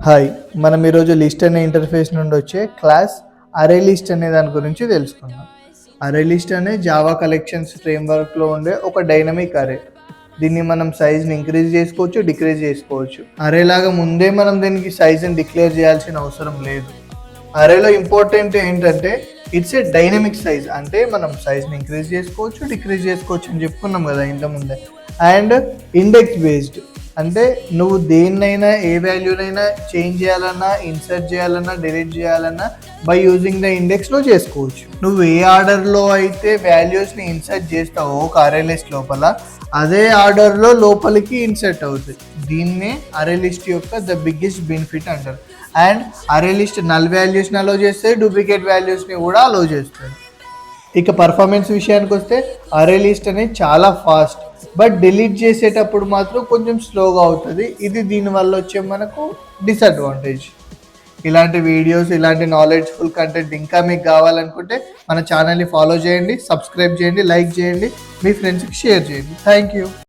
Hi, మనం ఈరోజు list అనే ఇంటర్ఫేస్ నుండి వచ్చే క్లాస్ అరే లిస్ట్ అనే దాని గురించి తెలుసుకుందాం. అరే లిస్ట్ అనే జావా కలెక్షన్స్ ఫ్రేమ్వర్క్లో ఉండే ఒక డైనమిక్ అరే. దీన్ని మనం సైజ్ని ఇంక్రీజ్ చేసుకోవచ్చు, డిక్రీజ్ చేసుకోవచ్చు. అరే లాగా ముందే మనం దీనికి సైజ్ని డిక్లేర్ చేయాల్సిన అవసరం లేదు. అరేలో ఇంపార్టెంట్ ఏంటంటే ఇట్స్ ఏ డైనమిక్ సైజ్, అంటే మనం సైజ్ని ఇంక్రీజ్ చేసుకోవచ్చు, డిక్రీజ్ చేసుకోవచ్చు అని చెప్పుకున్నాం కదా ఇంతకుముందే. అండ్ ఇండెక్స్ బేస్డ్, అంటే నువ్వు దేన్నైనా ఏ వాల్యూనైనా చేంజ్ చేయాలన్నా, ఇన్సర్ట్ చేయాలన్నా, డిలీట్ చేయాలన్నా బై యూజింగ్ ద ఇండెక్స్లో చేసుకోవచ్చు. నువ్వు ఏ ఆర్డర్లో అయితే వాల్యూస్ని ఇన్సర్ట్ చేస్తావో ఒక అరే లిస్ట్ లోపల, అదే ఆర్డర్లో లోపలికి ఇన్సర్ట్ అవుతుంది. దీన్నే అరే లిస్ట్ యొక్క ద బిగ్గెస్ట్ బెనిఫిట్ అంటారు. అండ్ అరే లిస్ట్ నల్ వాల్యూస్ని అలో చేస్తే, డూప్లికేట్ వాల్యూస్ని కూడా అలో చేస్తుంది. ఇక పర్ఫార్మెన్స్ విషయానికి వస్తే అరే లిస్ట్ అనేది చాలా ఫాస్ట్, బట్ డిలీట్ చేసేటప్పుడు మాత్రం కొంచెం స్లోగా అవుతుంది. ఇది దీనివల్ల వచ్చే మనకు డిసడ్వాంటేజ్. ఇలాంటి వీడియోస్, ఇలాంటి నాలెడ్జ్ఫుల్ కంటెంట్ ఇంకా మీకు కావాలనుకుంటే మన ఛానల్ని ఫాలో చేయండి, సబ్స్క్రైబ్ చేయండి, లైక్ చేయండి, మీ ఫ్రెండ్స్కి షేర్ చేయండి. Thank you.